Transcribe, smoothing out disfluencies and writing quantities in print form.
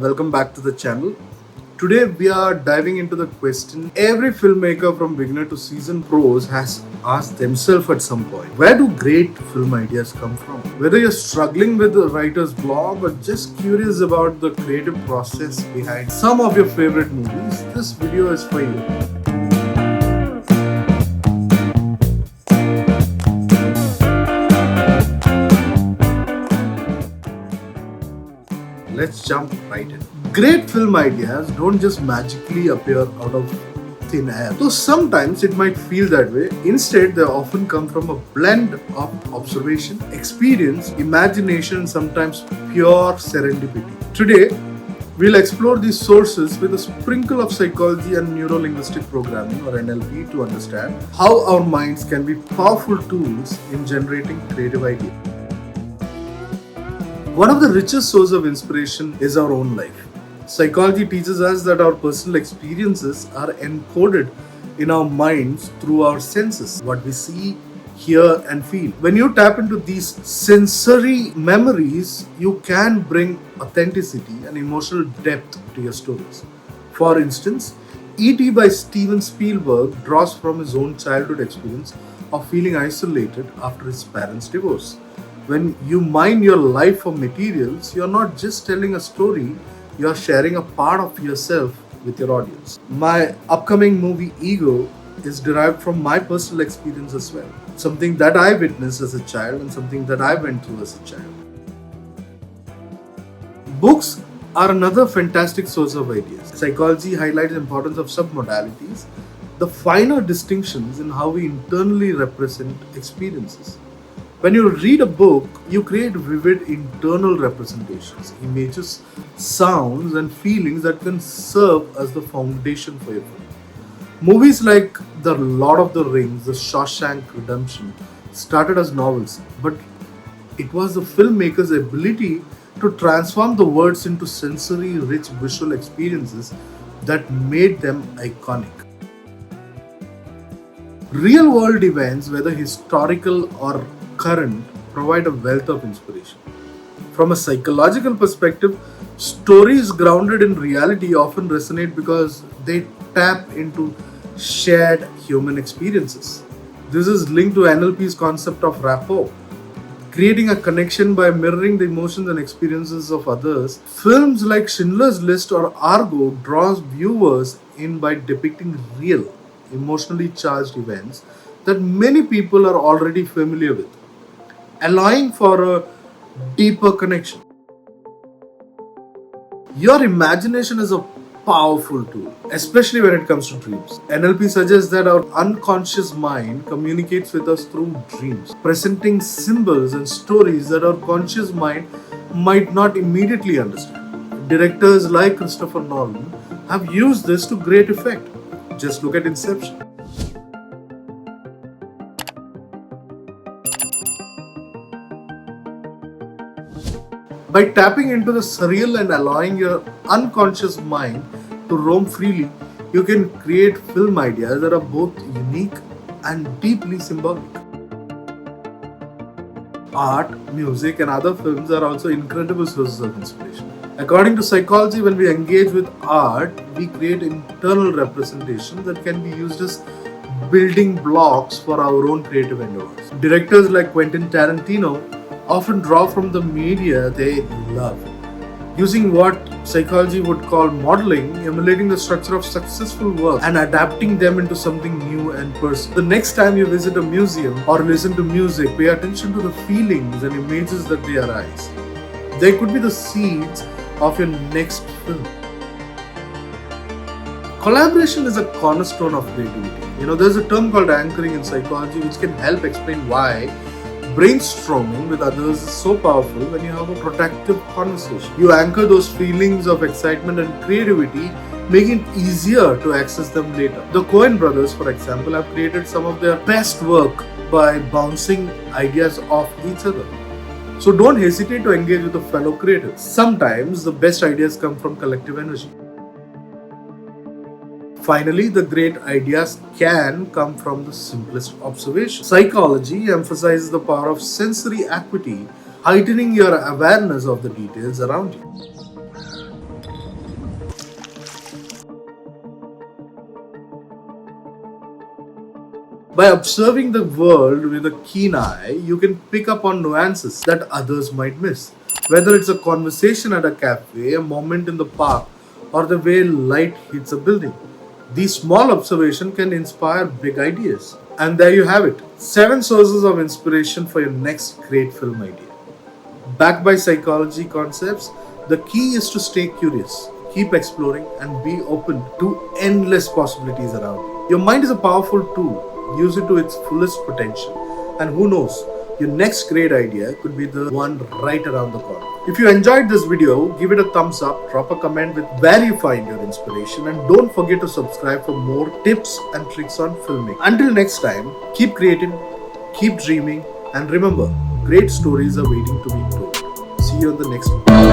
Welcome back to the channel. Today we are diving into the question every filmmaker from beginner to seasoned pros has asked themselves at some point. Where do great film ideas come from? Whether you're struggling with the writer's block or just curious about the creative process behind some of your favorite movies, this video is for you. Let's jump right in. Great film ideas don't just magically appear out of thin air. Though sometimes it might feel that way, instead they often come from a blend of observation, experience, imagination, and sometimes pure serendipity. Today, we'll explore these sources with a sprinkle of psychology and neuro-linguistic programming or NLP to understand how our minds can be powerful tools in generating creative ideas. One of the richest sources of inspiration is our own life. Psychology teaches us that our personal experiences are encoded in our minds through our senses, what we see, hear, and feel. When you tap into these sensory memories, you can bring authenticity and emotional depth to your stories. For instance, E.T. by Steven Spielberg draws from his own childhood experience of feeling isolated after his parents' divorce. When you mine your life for materials, you're not just telling a story, you're sharing a part of yourself with your audience. My upcoming movie Ego is derived from my personal experience as well. Something that I witnessed as a child and something that I went through as a child. Books are another fantastic source of ideas. Psychology highlights the importance of submodalities, the finer distinctions in how we internally represent experiences. When you read a book, you create vivid internal representations, images, sounds, and feelings that can serve as the foundation for your film. Movies like The Lord of the Rings, The Shawshank Redemption started as novels, but it was the filmmaker's ability to transform the words into sensory-rich visual experiences that made them iconic. Real-world events, whether historical or current, provide a wealth of inspiration. From a psychological perspective, stories grounded in reality often resonate because they tap into shared human experiences. This is linked to NLP's concept of rapport, creating a connection by mirroring the emotions and experiences of others. Films like Schindler's List or Argo draws viewers in by depicting real, emotionally charged events that many people are already familiar with, allowing for a deeper connection. Your imagination is a powerful tool, especially when it comes to dreams. NLP suggests that our unconscious mind communicates with us through dreams, presenting symbols and stories that our conscious mind might not immediately understand. Directors like Christopher Nolan have used this to great effect. Just look at Inception. By tapping into the surreal and allowing your unconscious mind to roam freely, you can create film ideas that are both unique and deeply symbolic. Art, music, and other films are also incredible sources of inspiration. According to psychology, when we engage with art, we create internal representations that can be used as building blocks for our own creative endeavors. Directors like Quentin Tarantino often draw from the media they love, using what psychology would call modeling, emulating the structure of successful work and adapting them into something new and personal. The next time you visit a museum or listen to music, pay attention to the feelings and images that they arise. They could be the seeds of your next film. Collaboration is a cornerstone of creativity. There's a term called anchoring in psychology which can help explain why brainstorming with others is so powerful when you have a productive conversation. You anchor those feelings of excitement and creativity, making it easier to access them later. The Coen brothers, for example, have created some of their best work by bouncing ideas off each other. So don't hesitate to engage with a fellow creative. Sometimes the best ideas come from collective energy. Finally, the great ideas can come from the simplest observation. Psychology emphasizes the power of sensory acuity, heightening your awareness of the details around you. By observing the world with a keen eye, you can pick up on nuances that others might miss. Whether it's a conversation at a cafe, a moment in the park, or the way light hits a building. These small observations can inspire big ideas. And there you have it, 7 sources of inspiration for your next great film idea. Backed by psychology concepts, the key is to stay curious, keep exploring, and be open to endless possibilities around you. Your mind is a powerful tool. Use it to its fullest potential. And who knows, your next great idea could be the one right around the corner. If you enjoyed this video, give it a thumbs up, drop a comment with where you find your inspiration, and don't forget to subscribe for more tips and tricks on filmmaking. Until next time, keep creating, keep dreaming, and remember, great stories are waiting to be told. See you on the next one.